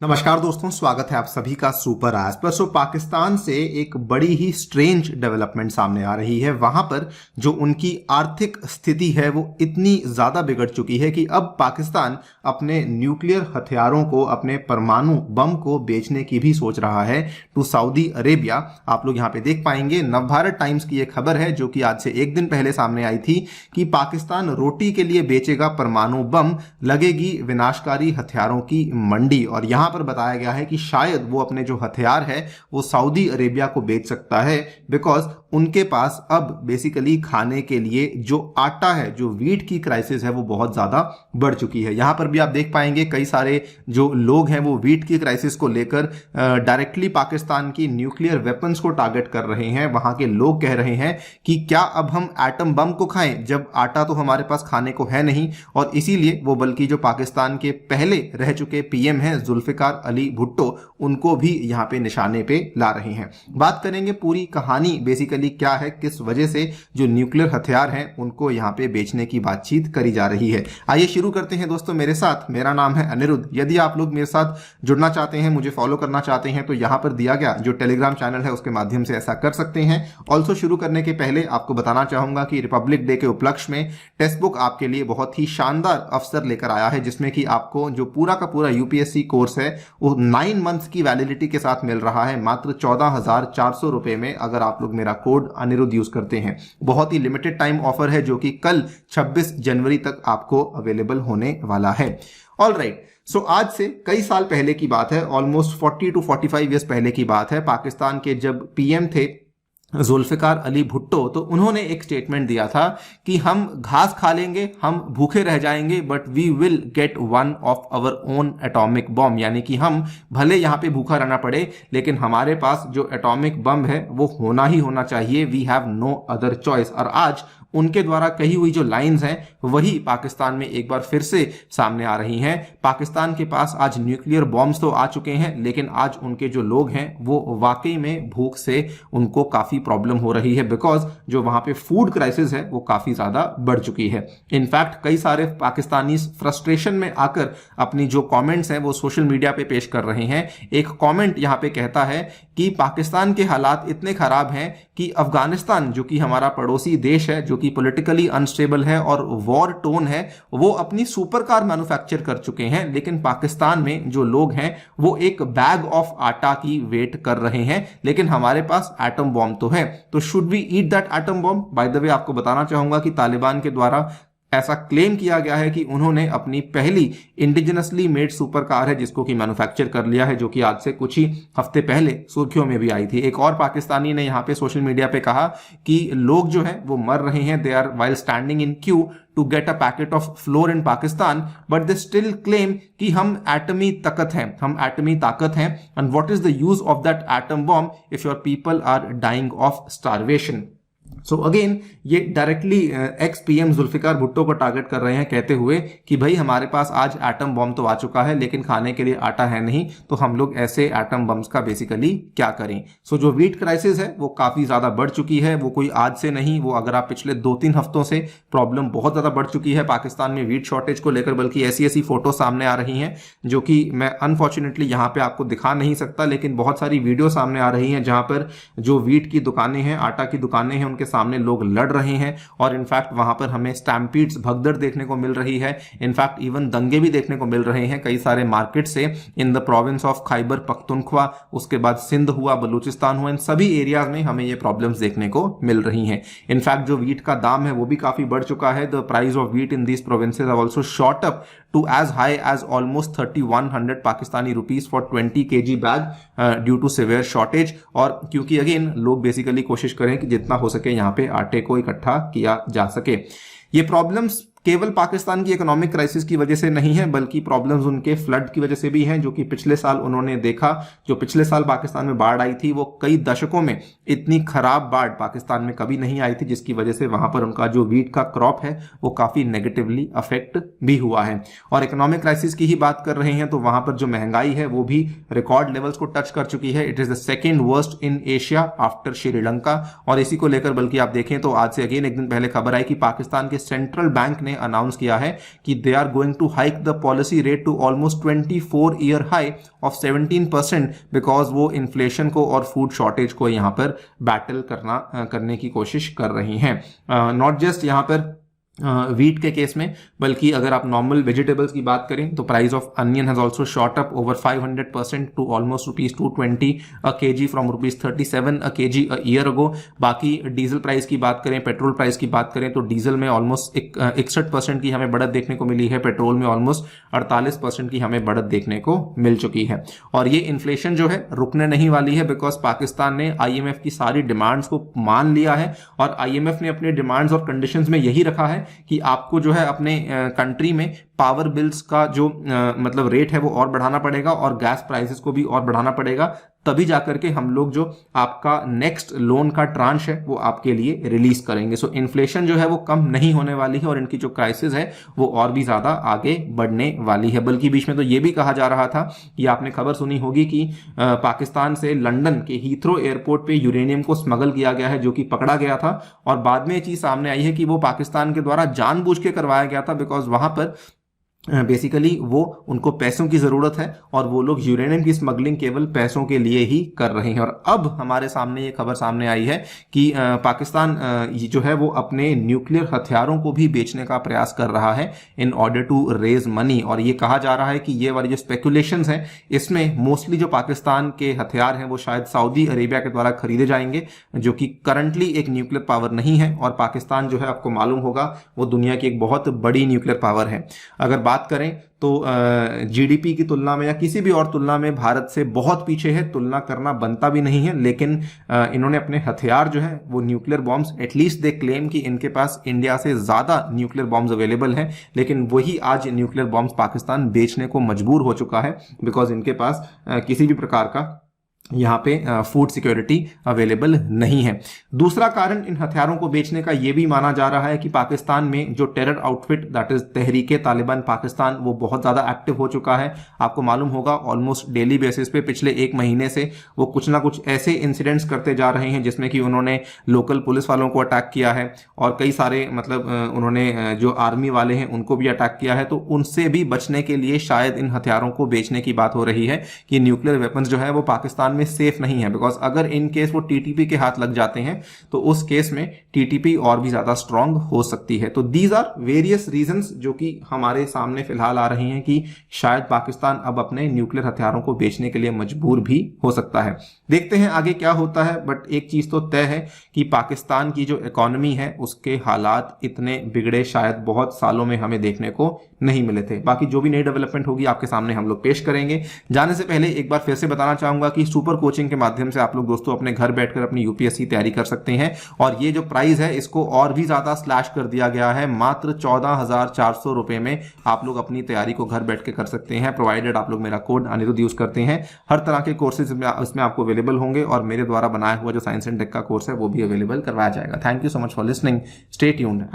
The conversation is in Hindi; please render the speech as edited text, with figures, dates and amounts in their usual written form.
नमस्कार दोस्तों, स्वागत है आप सभी का सुपर आज पर। सो पाकिस्तान से एक बड़ी ही स्ट्रेंज डेवलपमेंट सामने आ रही है। वहां पर जो उनकी आर्थिक स्थिति है वो इतनी ज्यादा बिगड़ चुकी है कि अब पाकिस्तान अपने न्यूक्लियर हथियारों को, अपने परमाणु बम को बेचने की भी सोच रहा है टू सऊदी अरेबिया। आप लोग यहाँ पे देख पाएंगे, नवभारत टाइम्स की एक खबर है जो कि आज से एक दिन पहले सामने आई थी कि पाकिस्तान रोटी के लिए बेचेगा परमाणु बम, लगेगी विनाशकारी हथियारों की मंडी। और यहाँ पर बताया गया है कि शायद वो अपने जो हथियार है वो सऊदी अरेबिया को बेच सकता है, बिकॉज उनके पास अब बेसिकली खाने के लिए जो आटा है, जो वीट की क्राइसिस है वो बहुत ज्यादा बढ़ चुकी है। यहां पर भी आप देख पाएंगे कई सारे जो लोग हैं वो वीट की क्राइसिस को लेकर डायरेक्टली पाकिस्तान की न्यूक्लियर वेपन्स को टारगेट कर रहे हैं। वहां के लोग कह रहे हैं कि क्या अब हम एटम बम को खाएं जब आटा तो हमारे पास खाने को है नहीं। और इसीलिए वो बल्कि जो पाकिस्तान के पहले रह चुके पीएम हैं जुल्फिकार अली भुट्टो, उनको भी यहां पे निशाने पे ला रहे हैं। बात करेंगे पूरी कहानी बेसिकली क्या है, किस वजह से जो न्यूक्लियर हथियार हैं उनको यहां पे बेचने की बातचीत करी जा रही है। आइए शुरू करते हैं दोस्तों मेरे साथ। मेरा नाम है अनिरुद्ध। यदि आप लोग मेरे साथ जुड़ना चाहते हैं, मुझे फॉलो करना चाहते हैं, तो यहां पर दिया गया जो टेलीग्राम चैनल है उसके माध्यम से ऐसा कर सकते हैं। ऑल्सो शुरू करने के पहले आपको बताना चाहूंगा कि रिपब्लिक डे के उपलक्ष्य में टेक्स्ट बुक आपके लिए बहुत ही शानदार अवसर लेकर आया है, जिसमें कि आपको जो पूरा का पूरा यूपीएससी कोर्स है वो 9 मंथ्स की वैलिडिटी के साथ मिल रहा है मात्र 14,400 रुपए में, अगर आप लोग मेरा कोड अनिरुद्ध यूज करते हैं। बहुत ही लिमिटेड टाइम ऑफर है जो कि कल 26 जनवरी तक आपको अवेलेबल होने वाला है। ऑल राइट, सो आज से कई साल पहले की बात है, ऑलमोस्ट 40 to 45 ईयर्स पहले की बात है। पाकिस्तान के जब पीएम थे जुल्फिकार अली भुट्टो, तो उन्होंने एक स्टेटमेंट दिया था कि हम घास खा लेंगे, हम भूखे रह जाएंगे, but we will get one of our own atomic bomb. यानी कि हम भले यहाँ पे भूखा रहना पड़े लेकिन हमारे पास जो एटॉमिक बम है वो होना ही होना चाहिए। We have no other choice. और आज उनके द्वारा कही हुई जो लाइंस हैं वही पाकिस्तान में एक बार फिर से सामने आ रही हैं। पाकिस्तान के पास आज न्यूक्लियर बॉम्ब्स तो आ चुके हैं, लेकिन आज उनके जो लोग हैं वो वाकई में भूख से उनको काफी प्रॉब्लम हो रही है, बिकॉज जो वहां पे फूड क्राइसिस है वो काफी ज्यादा बढ़ चुकी है। इनफैक्ट कई सारे पाकिस्तानी फ्रस्ट्रेशन में आकर अपनी जो कमेंट्स हैं वो सोशल मीडिया पे पेश कर रहे हैं। एक कमेंट यहां पे कहता है कि पाकिस्तान के हालात इतने खराब हैं कि अफगानिस्तान जो कि हमारा पड़ोसी देश है, जो कि पॉलिटिकली अनस्टेबल है और वॉर टोन है, वो अपनी सुपर कार मैन्युफैक्चर कर चुके हैं, लेकिन पाकिस्तान में जो लोग हैं वो एक बैग ऑफ आटा की वेट कर रहे हैं, लेकिन हमारे पास एटम बॉम्ब तो है। तो should we eat that atom bomb? By the way आपको बताना चाहूंगा कि तालिबान के द्वारा ऐसा क्लेम किया गया है कि उन्होंने अपनी पहली इंडिजिनसली मेड सुपर कार है जिसको कि मैन्युफैक्चर कर लिया है, जो कि आज से कुछ ही हफ्ते पहले सुर्खियों में भी आई थी। एक और पाकिस्तानी ने यहाँ पे सोशल मीडिया पे कहा कि लोग जो है वो मर रहे हैं, they are while standing in queue to get a packet of flour in Pakistan, but they still claim कि हम एटमी ताकत हैं, हम एटमी ताकत हैं। And what is the use of that atom bomb if your people are dying of starvation? So again ये directly ex PM Zulfikar Bhutto को टारगेट कर रहे हैं, कहते हुए कि भाई हमारे पास आज एटम बम तो आ चुका है लेकिन खाने के लिए आटा है नहीं, तो हम लोग ऐसे एटम बम्स का बेसिकली क्या करें। सो जो वीट क्राइसिस है वो काफी ज्यादा बढ़ चुकी है। वो कोई आज से नहीं, वो अगर आप पिछले 2-3 हफ्तों से प्रॉब्लम बहुत ज्यादा बढ़ चुकी है पाकिस्तान में वीट शॉर्टेज को लेकर, बल्कि ऐसी ऐसी फोटो सामने आ रही हैं जो कि मैं अनफॉर्चुनेटली यहाँ पे आपको दिखा नहीं सकता, लेकिन बहुत सारी वीडियो सामने आ रही हैं जहां पर जो वीट की दुकानें हैं, आटा की दुकानें हैं, उनके सामने लोग लड़ रहे हैं। और इनफैक्ट वहां पर हमें स्टैम्पीड्स, भगदड़ देखने को मिल रही है। इनफैक्ट इवन दंगे भी देखने को मिल रहे हैं कई सारे मार्केट से in the province of Khyber Pakhtunkhwa, उसके बाद सिंध हुआ, बलूचिस्तान हुआ, इन सभी एरियाज में हमें ये प्रॉब्लम्स देखने को मिल रही हैं। इनफैक्ट जो वीट का दाम है वो भी काफी बढ़ चुका है। The price of wheat in these provinces have also shot up to as high as almost 3,100 Pakistani rupees for 20 kg bag due to severe shortage। और क्योंकि अगेन लोग बेसिकली कोशिश करें कि जितना हो सके यहाँ पे आटे को इकट्ठा किया जा सके। ये प्रॉब्लम्स केवल पाकिस्तान की इकोनॉमिक क्राइसिस की वजह से नहीं है, बल्कि प्रॉब्लम्स उनके फ्लड की वजह से भी हैं, जो कि पिछले साल उन्होंने देखा। जो पिछले साल पाकिस्तान में बाढ़ आई थी वो कई दशकों में इतनी खराब बाढ़ पाकिस्तान में कभी नहीं आई थी, जिसकी वजह से वहां पर उनका जो वीट का क्रॉप है वो काफी नेगेटिवली अफेक्ट भी हुआ है। और इकोनॉमिक क्राइसिस की ही बात कर रहे हैं तो वहां पर जो महंगाई है वो भी रिकॉर्ड लेवल्स को टच कर चुकी है। It is the second worst in Asia after Sri Lanka. और इसी को लेकर बल्कि आप देखें तो आज से अगेन एक दिन पहले खबर आई कि पाकिस्तान के सेंट्रल बैंक ने अनाउंस किया है कि they are going to hike the policy rate to almost 24 year high of 17% because वो इन्फ्लेशन को और फूड शॉर्टेज को यहाँ पर बैटल करने की कोशिश कर रही हैं। नॉट जस्ट यहाँ पर वीट के केस में, बल्कि अगर आप नॉर्मल वेजिटेबल्स की बात करें तो price of onion has also shot up over 500% to almost ₹220 a KG from ₹37 a KG a year ago. बाकी डीजल प्राइस की बात करें, पेट्रोल प्राइस की बात करें तो डीजल में ऑलमोस्ट 61% की हमें बढ़त देखने को मिली है, पेट्रोल में ऑलमोस्ट 48% की हमें बढ़त देखने को मिल चुकी है। और ये इन्फ्लेशन जो है रुकने नहीं वाली है, बिकॉज पाकिस्तान ने IMF की सारी डिमांड्स को मान लिया है और IMF ने अपने डिमांड्स और कंडीशंस में यही रखा है कि आपको जो है अपने कंट्री में पावर बिल्स का जो मतलब रेट है वो और बढ़ाना पड़ेगा और गैस प्राइसेस को भी और बढ़ाना पड़ेगा, तभी जाकर के हम लोग जो आपका नेक्स्ट लोन का ट्रांच है वो आपके लिए रिलीज करेंगे। सो इन्फ्लेशन जो है वो कम नहीं होने वाली है और इनकी जो क्राइसिस है वो और भी ज्यादा आगे बढ़ने वाली है। बल्कि बीच में तो ये भी कहा जा रहा था कि आपने खबर सुनी होगी कि पाकिस्तान से लंदन के हीथ्रो एयरपोर्ट पे यूरेनियम को स्मगल किया गया है, जो कि पकड़ा गया था और बाद में ये चीज सामने आई है कि वो पाकिस्तान के द्वारा जानबूझ के करवाया गया था, बिकॉज वहां पर बेसिकली वो उनको पैसों की जरूरत है और वो लोग यूरेनियम की स्मगलिंग केवल पैसों के लिए ही कर रहे हैं। और अब हमारे सामने ये खबर सामने आई है कि पाकिस्तान जो है वो अपने न्यूक्लियर हथियारों को भी बेचने का प्रयास कर रहा है in order to raise money. और ये कहा जा रहा है कि ये वाली जो स्पेकुलेशंस हैं इसमें मोस्टली जो पाकिस्तान के हथियार हैं वो शायद सऊदी अरेबिया के द्वारा खरीदे जाएंगे, जो कि करंटली एक न्यूक्लियर पावर नहीं है। और पाकिस्तान जो है आपको मालूम होगा वो दुनिया की एक बहुत बड़ी न्यूक्लियर पावर है। अगर बात करें तो GDP की तुलना में या किसी भी और तुलना में भारत से बहुत पीछे है, तुलना करना बनता भी नहीं है। लेकिन इन्होंने अपने हथियार जो है वो nuclear bombs, at least they claim कि इनके पास इंडिया से ज्यादा न्यूक्लियर बॉम्ब्स अवेलेबल हैं, लेकिन वही आज न्यूक्लियर बॉम्ब्स पाकिस्तान बेचने को मजबूर हो चुका है बिकॉज इनके पास किसी भी प्रकार का यहाँ पे फूड सिक्योरिटी अवेलेबल नहीं है। दूसरा कारण इन हथियारों को बेचने का यह भी माना जा रहा है कि पाकिस्तान में जो terror outfit that is Tehreek-e Taliban Pakistan वो बहुत ज्यादा एक्टिव हो चुका है। आपको मालूम होगा ऑलमोस्ट डेली बेसिस पे पिछले 1 महीने से वो कुछ ना कुछ ऐसे इंसिडेंट्स करते जा रहे हैं जिसमें कि उन्होंने लोकल पुलिस वालों को अटैक किया है और कई सारे मतलब उन्होंने जो आर्मी वाले हैं उनको भी अटैक किया है। तो उनसे भी बचने के लिए शायद इन हथियारों को बेचने की बात हो रही है कि न्यूक्लियर वेपन्स जो है वो पाकिस्तान में सेफ नहीं है, बिकॉज अगर इन केस वो TTP के हाथ लग जाते हैं तो उस केस में TTP और भी ज्यादा स्ट्रांग हो सकती है। तो दीज आर वेरियस रीजंस जो कि हमारे सामने फिलहाल आ रही हैं कि शायद पाकिस्तान अब अपने न्यूक्लियर हथियारों को बेचने के लिए मजबूर भी हो सकता है। देखते हैं आगे क्या होता है, बट एक चीज तो तय है कि पाकिस्तान की जो इकोनॉमी है उसके हालात इतने बिगड़े शायद बहुत सालों में हमें देखने को नहीं मिले थे। बाकी जो भी नई डेवलपमेंट होगी आपके सामने हम लोग पेश करेंगे। जाने से पहले एक बार फिर से बताना चाहूंगा कि सुपर कोचिंग के माध्यम से आप लोग दोस्तों अपने घर बैठकर अपनी UPSC तैयारी कर सकते हैं और ये जो प्राइस है इसको और भी ज्यादा स्लैश कर दिया गया है। मात्र 14,400 रुपए में आप लोग अपनी तैयारी को घर बैठ के कर सकते हैं, प्रोवाइडेड आप लोग मेरा कोड अनिरुद्ध यूज करते हैं। हर तरह के कोर्सेज इसमें आपको अवेलेबल होंगे और मेरे द्वारा बनाया हुआ जो साइंस एंड टेक का कोर्स है वो भी अवेलेबल करवाया जाएगा। Thank you so much for listening, stay tuned.